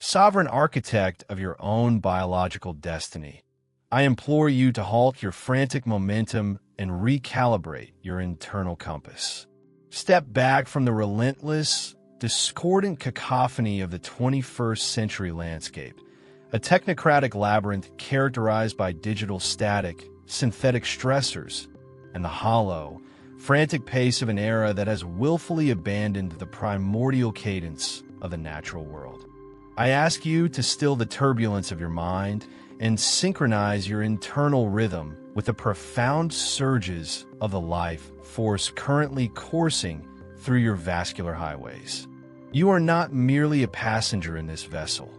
sovereign architect of your own biological destiny. I implore you to halt your frantic momentum and recalibrate your internal compass. Step back from the relentless, discordant cacophony of the 21st century landscape, a technocratic labyrinth characterized by digital static, synthetic stressors, and the hollow, frantic pace of an era that has willfully abandoned the primordial cadence of the natural world. I ask you to still the turbulence of your mind and synchronize your internal rhythm with the profound surges of the life force currently coursing through your vascular highways. You are not merely a passenger in this vessel.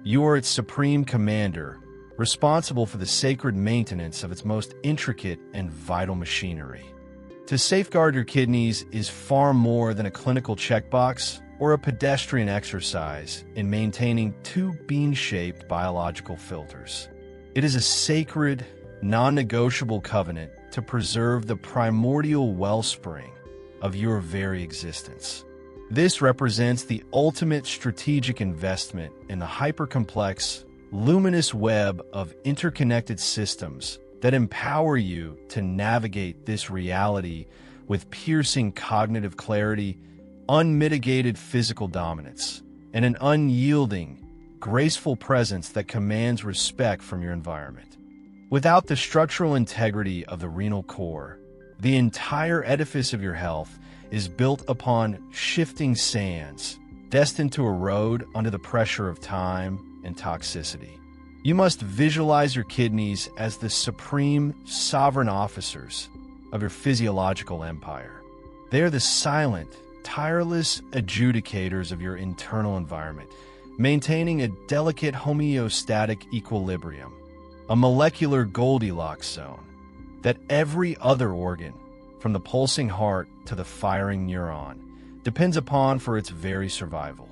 You are its supreme commander, responsible for the sacred maintenance of its most intricate and vital machinery. To safeguard your kidneys is far more than a clinical checkbox or a pedestrian exercise in maintaining two bean-shaped biological filters. It is a sacred, non-negotiable covenant to preserve the primordial wellspring of your very existence. This represents the ultimate strategic investment in the hyper-complex, luminous web of interconnected systems that empower you to navigate this reality with piercing cognitive clarity, unmitigated physical dominance, and an unyielding, graceful presence that commands respect from your environment. Without the structural integrity of the renal core, the entire edifice of your health is built upon shifting sands, destined to erode under the pressure of time and toxicity. You must visualize your kidneys as the supreme sovereign officers of your physiological empire. They are the silent, tireless adjudicators of your internal environment, maintaining a delicate homeostatic equilibrium, a molecular Goldilocks zone, that every other organ, from the pulsing heart to the firing neuron, depends upon for its very survival.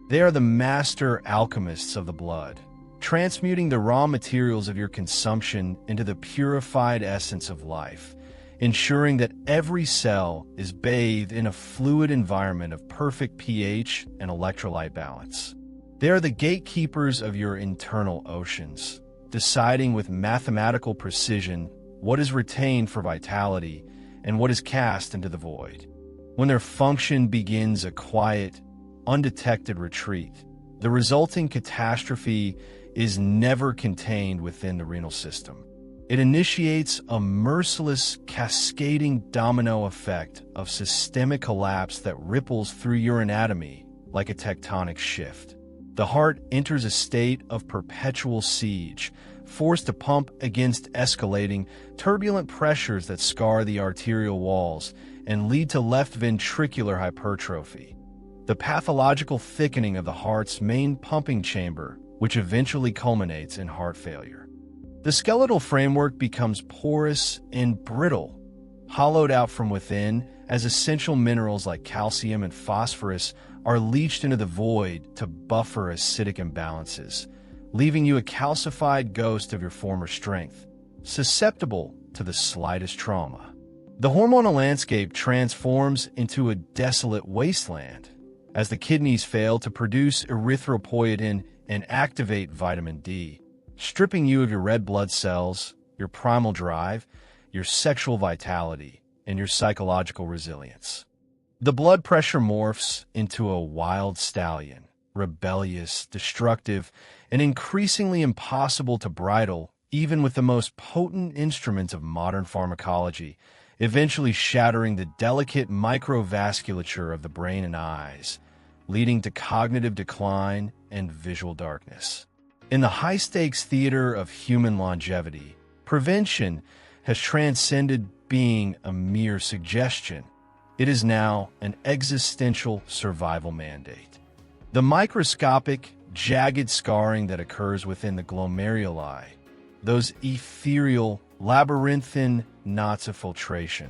They are the master alchemists of the blood, transmuting the raw materials of your consumption into the purified essence of life, ensuring that every cell is bathed in a fluid environment of perfect pH and electrolyte balance. They are the gatekeepers of your internal oceans, deciding with mathematical precision what is retained for vitality and what is cast into the void. When their function begins a quiet, undetected retreat, the resulting catastrophe is never contained within the renal system. It initiates a merciless, cascading domino effect of systemic collapse that ripples through your anatomy like a tectonic shift. The heart enters a state of perpetual siege, forced to pump against escalating, turbulent pressures that scar the arterial walls and lead to left ventricular hypertrophy, the pathological thickening of the heart's main pumping chamber, which eventually culminates in heart failure. The skeletal framework becomes porous and brittle, hollowed out from within as essential minerals like calcium and phosphorus are leached into the void to buffer acidic imbalances, leaving you a calcified ghost of your former strength, susceptible to the slightest trauma. The hormonal landscape transforms into a desolate wasteland as the kidneys fail to produce erythropoietin and activate vitamin D, stripping you of your red blood cells, your primal drive, your sexual vitality, and your psychological resilience. The blood pressure morphs into a wild stallion, rebellious, destructive, and increasingly impossible to bridle even with the most potent instruments of modern pharmacology, eventually shattering the delicate microvasculature of the brain and eyes, leading to cognitive decline and visual darkness. In the high-stakes theater of human longevity, prevention has transcended being a mere suggestion. It is now an existential survival mandate. The microscopic, jagged scarring that occurs within the glomeruli, those ethereal, labyrinthine knots of filtration,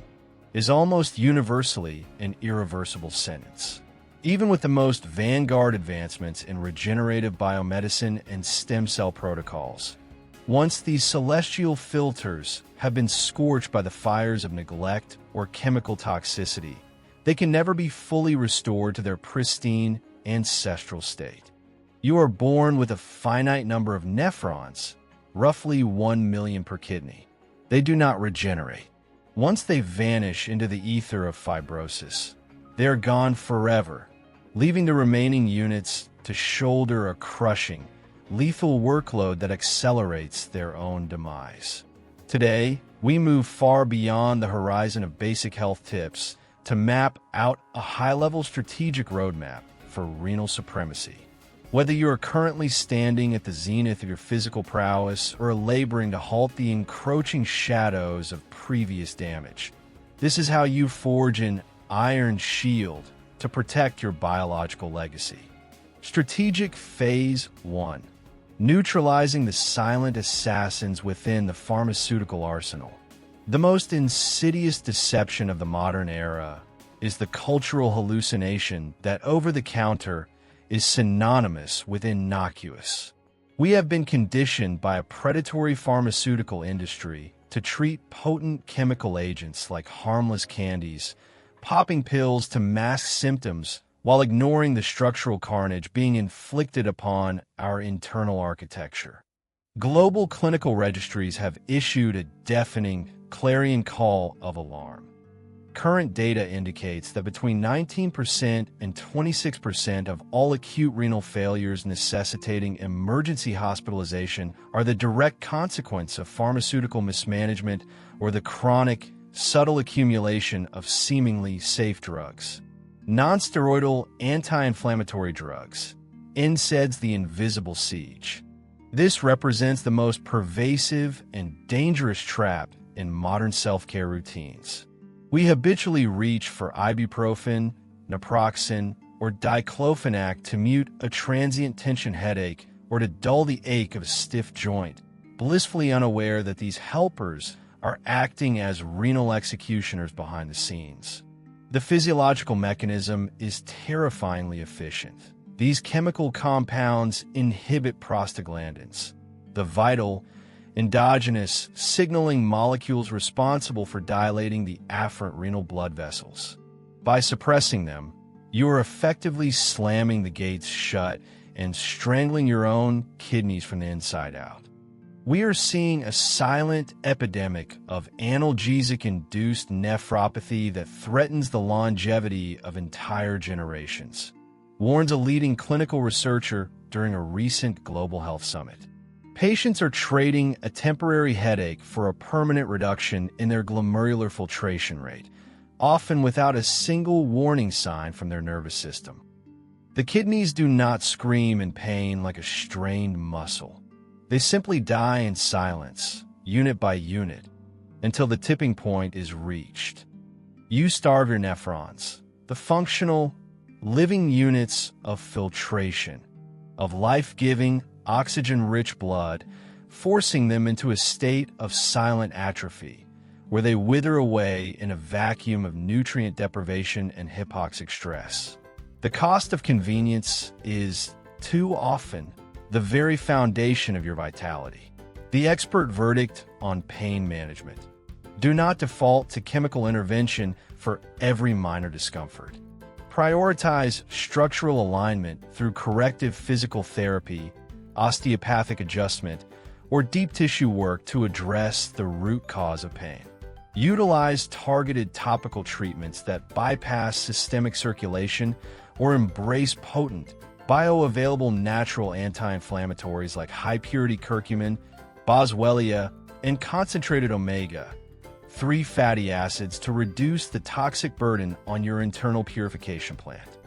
is almost universally an irreversible sentence. Even with the most vanguard advancements in regenerative biomedicine and stem cell protocols, once these celestial filters have been scorched by the fires of neglect or chemical toxicity, they can never be fully restored to their pristine ancestral state. You are born with a finite number of nephrons, roughly 1 million per kidney. They do not regenerate. Once they vanish into the ether of fibrosis, they are gone forever, leaving the remaining units to shoulder a crushing, lethal workload that accelerates their own demise. Today, we move far beyond the horizon of basic health tips to map out a high-level strategic roadmap for renal supremacy. Whether you are currently standing at the zenith of your physical prowess or laboring to halt the encroaching shadows of previous damage, this is how you forge an iron shield to protect your biological legacy. Strategic Phase 1. Neutralizing the silent assassins within the pharmaceutical arsenal. The most insidious deception of the modern era is the cultural hallucination that over-the-counter is synonymous with innocuous. We have been conditioned by a predatory pharmaceutical industry to treat potent chemical agents like harmless candies, popping pills to mask symptoms while ignoring the structural carnage being inflicted upon our internal architecture. Global clinical registries have issued a deafening, clarion call of alarm. Current data indicates that between 19% and 26% of all acute renal failures necessitating emergency hospitalization are the direct consequence of pharmaceutical mismanagement or the chronic, subtle accumulation of seemingly safe drugs. Non-steroidal anti-inflammatory drugs. NSAIDs, the invisible siege. This represents the most pervasive and dangerous trap in modern self-care routines. We habitually reach for ibuprofen, naproxen, or diclofenac to mute a transient tension headache or to dull the ache of a stiff joint, blissfully unaware that these helpers are acting as renal executioners behind the scenes. The physiological mechanism is terrifyingly efficient. These chemical compounds inhibit prostaglandins, the vital, endogenous signaling molecules responsible for dilating the afferent renal blood vessels. By suppressing them, you are effectively slamming the gates shut and strangling your own kidneys from the inside out. We are seeing a silent epidemic of analgesic-induced nephropathy that threatens the longevity of entire generations, warns a leading clinical researcher during a recent global health summit. Patients are trading a temporary headache for a permanent reduction in their glomerular filtration rate, often without a single warning sign from their nervous system. The kidneys do not scream in pain like a strained muscle. They simply die in silence, unit by unit, until the tipping point is reached. You starve your nephrons, the functional, living units of filtration, of life-giving, oxygen-rich blood, forcing them into a state of silent atrophy, where they wither away in a vacuum of nutrient deprivation and hypoxic stress. The cost of convenience is, too often, the very foundation of your vitality. The expert verdict on pain management. Do not default to chemical intervention for every minor discomfort. Prioritize structural alignment through corrective physical therapy, osteopathic adjustment, or deep tissue work to address the root cause of pain. Utilize targeted topical treatments that bypass systemic circulation or embrace potent, bioavailable natural anti-inflammatories like high-purity curcumin, boswellia, and concentrated omega-3 fatty acids to reduce the toxic burden on your internal purification plant.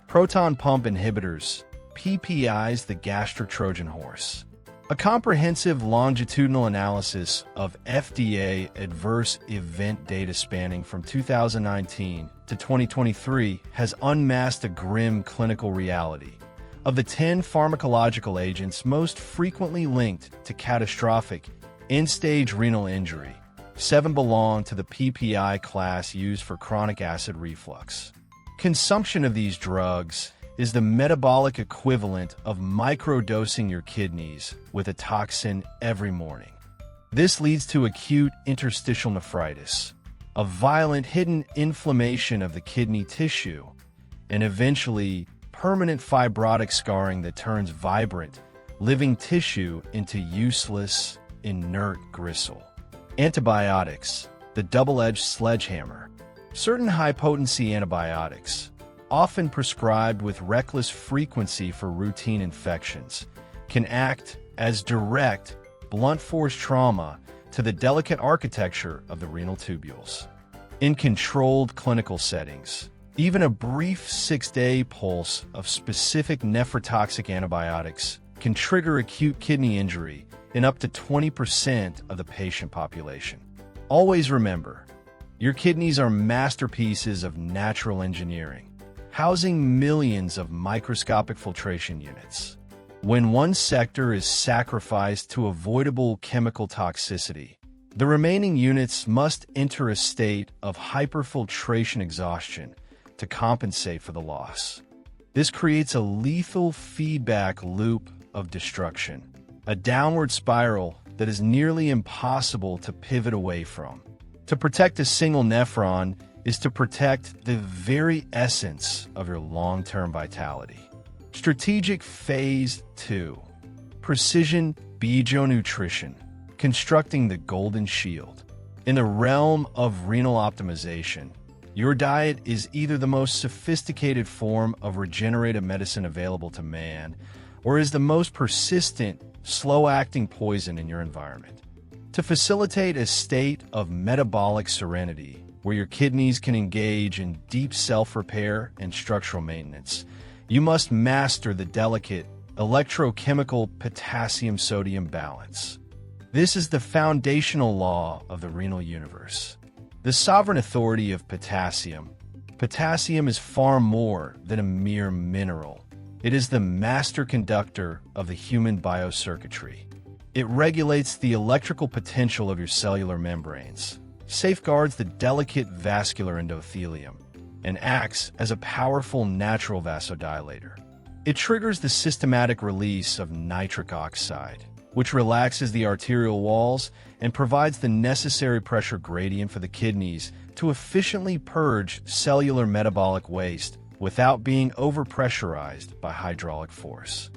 Proton pump inhibitors, PPIs, the gastric Trojan horse. A comprehensive longitudinal analysis of FDA adverse event data spanning from 2019 to 2023 has unmasked a grim clinical reality. Of the 10 pharmacological agents most frequently linked to catastrophic end-stage renal injury, 7 belong to the PPI class used for chronic acid reflux. Consumption of these drugs is the metabolic equivalent of microdosing your kidneys with a toxin every morning. This leads to acute interstitial nephritis, a violent hidden inflammation of the kidney tissue, and eventually permanent fibrotic scarring that turns vibrant, living tissue into useless, inert gristle. Antibiotics, the double-edged sledgehammer. Certain high-potency antibiotics, often prescribed with reckless frequency for routine infections, can act as direct, blunt-force trauma to the delicate architecture of the renal tubules. In controlled clinical settings, even a brief 6-day pulse of specific nephrotoxic antibiotics can trigger acute kidney injury in up to 20% of the patient population. Always remember, your kidneys are masterpieces of natural engineering, housing millions of microscopic filtration units. When one sector is sacrificed to avoidable chemical toxicity, the remaining units must enter a state of hyperfiltration exhaustion to compensate for the loss. This creates a lethal feedback loop of destruction, a downward spiral that is nearly impossible to pivot away from. To protect a single nephron is to protect the very essence of your long-term vitality. Strategic Phase 2. Precision Bionutrition, constructing the golden shield. In the realm of renal optimization, your diet is either the most sophisticated form of regenerative medicine available to man, or is the most persistent, slow-acting poison in your environment. To facilitate a state of metabolic serenity, where your kidneys can engage in deep self-repair and structural maintenance, you must master the delicate electrochemical potassium-sodium balance. This is the foundational law of the renal universe. The sovereign authority of potassium. Potassium is far more than a mere mineral. It is the master conductor of the human biocircuitry. It regulates the electrical potential of your cellular membranes, safeguards the delicate vascular endothelium, and acts as a powerful natural vasodilator. It triggers the systematic release of nitric oxide, which relaxes the arterial walls and provides the necessary pressure gradient for the kidneys to efficiently purge cellular metabolic waste without being overpressurized by hydraulic force.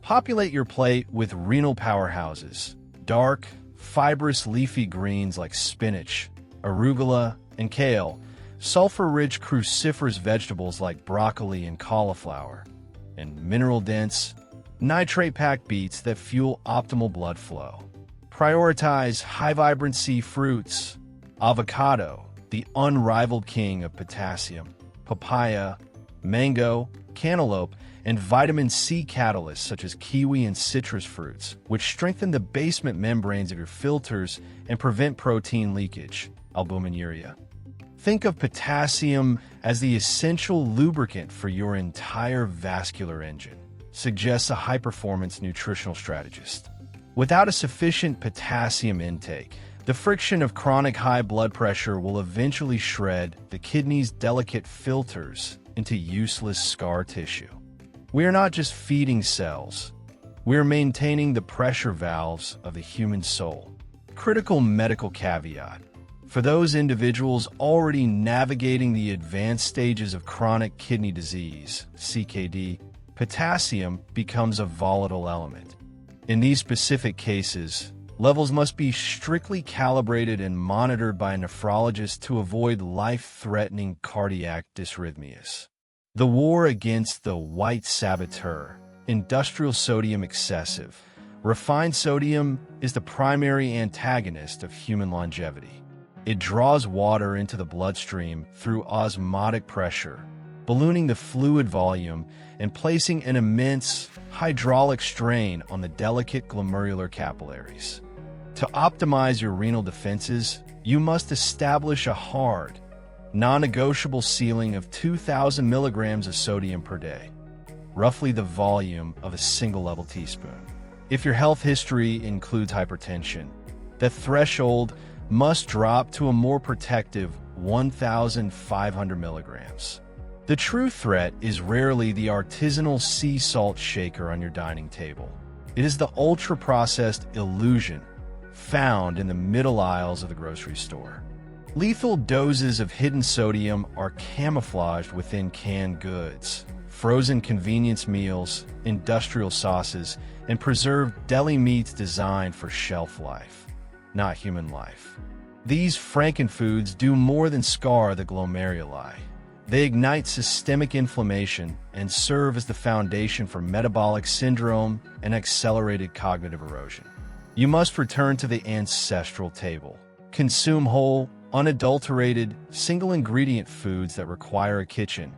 Populate your plate with renal powerhouses, dark, fibrous leafy greens like spinach, arugula, and kale, sulfur-rich cruciferous vegetables like broccoli and cauliflower, and mineral-dense, nitrate-packed beets that fuel optimal blood flow. Prioritize high-vibrancy fruits, avocado, the unrivaled king of potassium, papaya, mango, cantaloupe, and vitamin C catalysts such as kiwi and citrus fruits, which strengthen the basement membranes of your filters and prevent protein leakage, albuminuria. Think of potassium as the essential lubricant for your entire vascular engine, suggests a high-performance nutritional strategist. Without a sufficient potassium intake, the friction of chronic high blood pressure will eventually shred the kidney's delicate filters into useless scar tissue. We are not just feeding cells, we are maintaining the pressure valves of the human soul. Critical medical caveat. For those individuals already navigating the advanced stages of chronic kidney disease, CKD, potassium becomes a volatile element. In these specific cases, levels must be strictly calibrated and monitored by a nephrologist to avoid life-threatening cardiac dysrhythmias. The war against the white saboteur, industrial sodium excessive. Refined sodium is the primary antagonist of human longevity. It draws water into the bloodstream through osmotic pressure, ballooning the fluid volume and placing an immense hydraulic strain on the delicate glomerular capillaries. To optimize your renal defenses, you must establish a hard, non-negotiable ceiling of 2,000 milligrams of sodium per day, roughly the volume of a single-level teaspoon. If your health history includes hypertension, the threshold must drop to a more protective 1,500 milligrams. The true threat is rarely the artisanal sea salt shaker on your dining table. It is the ultra-processed illusion found in the middle aisles of the grocery store. Lethal doses of hidden sodium are camouflaged within canned goods, frozen convenience meals, industrial sauces, and preserved deli meats designed for shelf life, not human life. These frankenfoods do more than scar the glomeruli. They ignite systemic inflammation and serve as the foundation for metabolic syndrome and accelerated cognitive erosion. You must return to the ancestral table. Consume whole, unadulterated, single-ingredient foods that require a kitchen,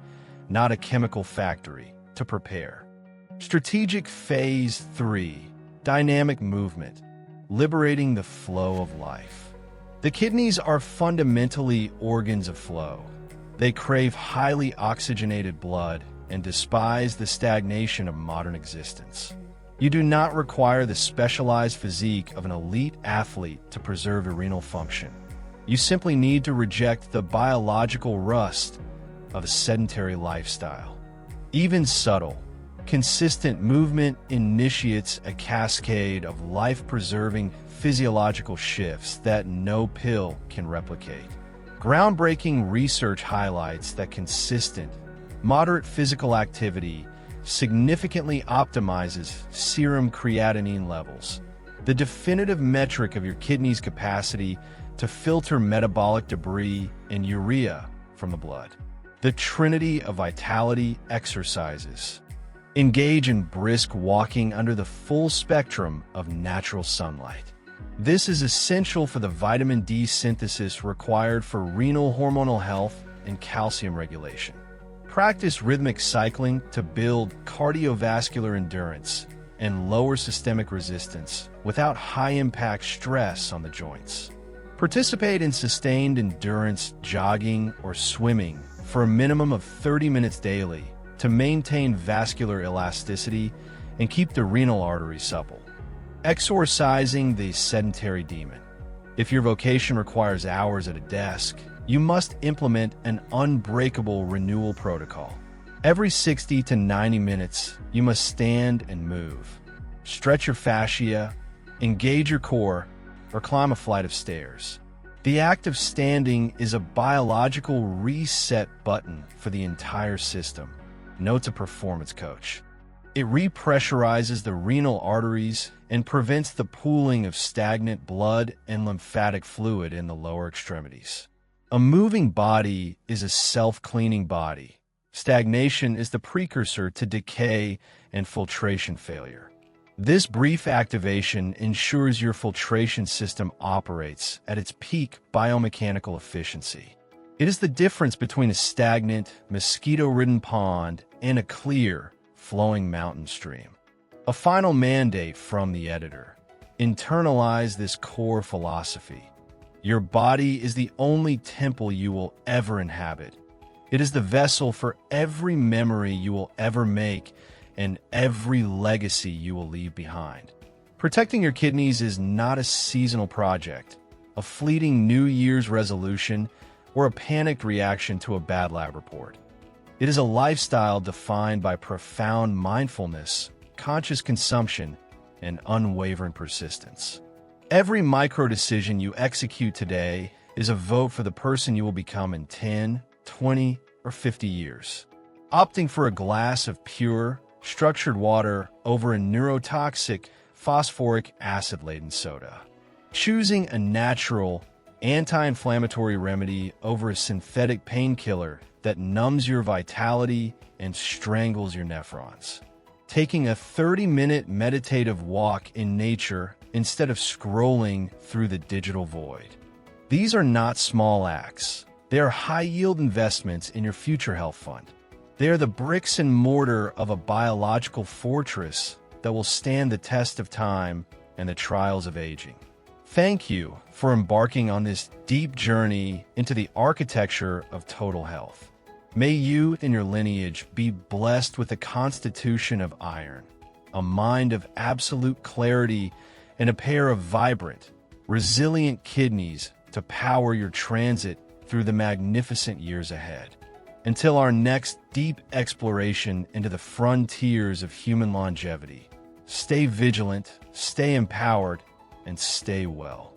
not a chemical factory, to prepare. Strategic Phase 3. Dynamic movement. Liberating the flow of life. The kidneys are fundamentally organs of flow. They crave highly oxygenated blood and despise the stagnation of modern existence. You do not require the specialized physique of an elite athlete to preserve your renal function. You simply need to reject the biological rust of a sedentary lifestyle. Even subtle, consistent movement initiates a cascade of life-preserving physiological shifts that no pill can replicate. Groundbreaking research highlights that consistent, moderate physical activity significantly optimizes serum creatinine levels, the definitive metric of your kidney's capacity to filter metabolic debris and urea from the blood. The trinity of vitality exercises. Engage in brisk walking under the full spectrum of natural sunlight. This is essential for the vitamin D synthesis required for renal hormonal health and calcium regulation. Practice rhythmic cycling to build cardiovascular endurance and lower systemic resistance without high-impact stress on the joints. Participate in sustained endurance jogging or swimming for a minimum of 30 minutes daily to maintain vascular elasticity and keep the renal arteries supple. Exorcising the sedentary demon. If your vocation requires hours at a desk, you must implement an unbreakable renewal protocol. Every 60 to 90 minutes, you must stand and move. Stretch your fascia, engage your core, or climb a flight of stairs. The act of standing is a biological reset button for the entire system, notes a performance coach. It repressurizes the renal arteries and prevents the pooling of stagnant blood and lymphatic fluid in the lower extremities. A moving body is a self-cleaning body. Stagnation is the precursor to decay and filtration failure. This brief activation ensures your filtration system operates at its peak biomechanical efficiency. It is the difference between a stagnant, mosquito-ridden pond and a clear, flowing mountain stream. A final mandate from the editor. Internalize this core philosophy. Your body is the only temple you will ever inhabit. It is the vessel for every memory you will ever make and every legacy you will leave behind. Protecting your kidneys is not a seasonal project, a fleeting New Year's resolution, or a panicked reaction to a bad lab report. It is a lifestyle defined by profound mindfulness, conscious consumption, and unwavering persistence. Every micro-decision you execute today is a vote for the person you will become in 10, 20, or 50 years. Opting for a glass of pure, structured water over a neurotoxic, phosphoric acid-laden soda. Choosing a natural, anti-inflammatory remedy over a synthetic painkiller that numbs your vitality and strangles your nephrons. Taking a 30-minute meditative walk in nature instead of scrolling through the digital void. These are not small acts. They are high-yield investments in your future health fund. They are the bricks and mortar of a biological fortress that will stand the test of time and the trials of aging. Thank you for embarking on this deep journey into the architecture of total health. May you and your lineage be blessed with a constitution of iron, a mind of absolute clarity, and a pair of vibrant, resilient kidneys to power your transit through the magnificent years ahead. Until our next deep exploration into the frontiers of human longevity, stay vigilant, stay empowered, and stay well.